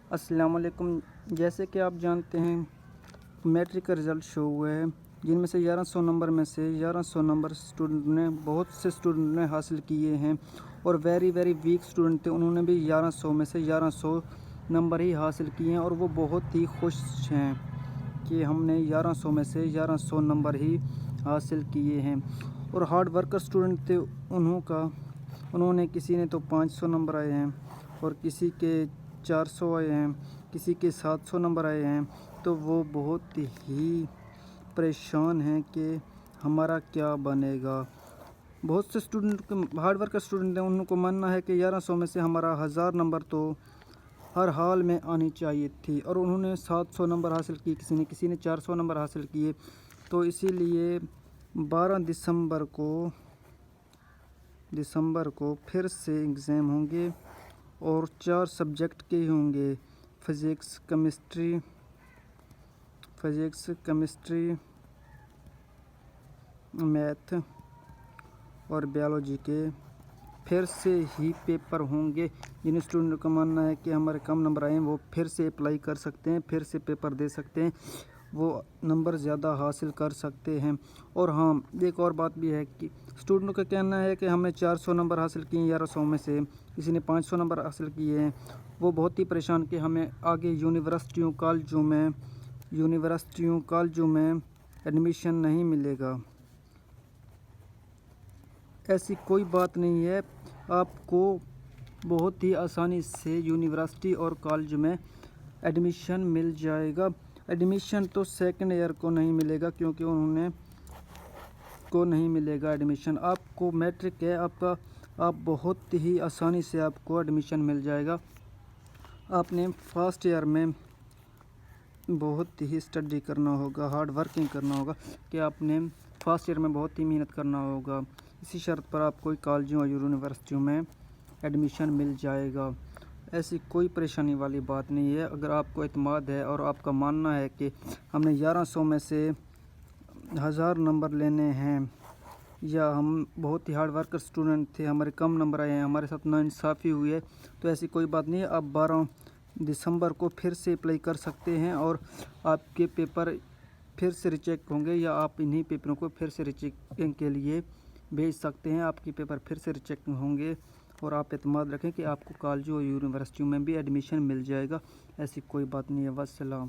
السلام علیکم۔ جیسے کہ آپ جانتے ہیں میٹرک کا رزلٹ شو ہوا ہے، جن میں سے 1100 نمبر میں سے 1100 نمبر بہت سے اسٹوڈنٹ نے حاصل کیے ہیں، اور ویری ویک اسٹوڈنٹ تھے، انہوں نے بھی 1100 میں سے 1100 نمبر ہی حاصل کیے ہیں، اور وہ بہت ہی خوش ہیں کہ ہم نے 1100 میں سے 1100 نمبر ہی حاصل کیے ہیں۔ اور ہارڈ ورکر اسٹوڈنٹ تھے، انہوں نے کسی نے تو 500 نمبر آئے ہیں، اور کسی کے 400 آئے ہیں، کسی کے 700 نمبر آئے ہیں، تو وہ بہت ہی پریشان ہیں کہ ہمارا کیا بنے گا۔ بہت سے اسٹوڈنٹ ہارڈ ورکر اسٹوڈنٹ ہیں، ان کو ماننا ہے کہ 1100 میں سے ہمارا 1000 نمبر تو ہر حال میں آنی چاہیے تھی، اور انہوں نے 700 نمبر حاصل کیے، کسی نے 400 نمبر حاصل کیے۔ تو اسی لیے 12 دسمبر کو پھر سے ایگزام ہوں گے، اور 4 سبجیکٹ کے ہوں گے: فزکس، کیمسٹری، میتھ اور بیالوجی کے پھر سے ہی پیپر ہوں گے۔ جن اسٹوڈنٹ کا ماننا ہے کہ ہمارے کم نمبر آئے ہیں، وہ پھر سے اپلائی کر سکتے ہیں، پھر سے پیپر دے سکتے ہیں، وہ نمبر زیادہ حاصل کر سکتے ہیں۔ اور ہاں، ایک اور بات بھی ہے کہ اسٹوڈنٹ کا کہنا ہے کہ ہم نے 400 نمبر حاصل کیے ہیں 1100 میں سے، کسی نے 500 نمبر حاصل کیے ہیں، وہ بہت ہی پریشان کہ ہمیں آگے یونیورسٹیوں کالجوں میں ایڈمیشن نہیں ملے گا۔ ایسی کوئی بات نہیں ہے، آپ کو بہت ہی آسانی سے یونیورسٹی اور کالج میں ایڈمیشن مل جائے گا۔ ایڈمیشن تو سیکنڈ ایئر کو نہیں ملے گا، کیونکہ نہیں ملے گا ایڈمیشن۔ آپ کو میٹرک ہے آپ بہت ہی آسانی سے آپ کو ایڈمیشن مل جائے گا۔ آپ نے فرسٹ ایئر میں بہت ہی اسٹڈی کرنا ہوگا، ہارڈ ورکنگ کرنا ہوگا، کہ آپ نے فرسٹ ایئر میں بہت ہی محنت کرنا ہوگا۔ اسی شرط پر آپ کو کالجوں اور یونیورسٹیوں میں ایڈمیشن مل جائے گا۔ ایسی کوئی پریشانی والی بات نہیں ہے۔ اگر آپ کو اعتماد ہے اور آپ کا ماننا ہے کہ ہم نے 1100 میں سے 1000 نمبر لینے ہیں، یا ہم بہت ہی ہارڈ ورکر اسٹوڈنٹ تھے، ہمارے کم نمبر آئے ہیں، ہمارے ساتھ ناانصافی ہوئی ہے، تو ایسی کوئی بات نہیں ہے۔ آپ 12 دسمبر کو پھر سے اپلائی کر سکتے ہیں، اور آپ کے پیپر پھر سے ریچیک ہوں گے، یا آپ انہی پیپروں کو پھر سے ریچیکنگ کے لیے بھیج سکتے ہیں۔ آپ کے پیپر پھر سے ریچیک ہوں گے، اور آپ اعتماد رکھیں کہ آپ کو کالجوں اور یونیورسٹیوں میں بھی ایڈمیشن مل جائے گا۔ ایسی کوئی بات نہیں ہے۔ والسلام۔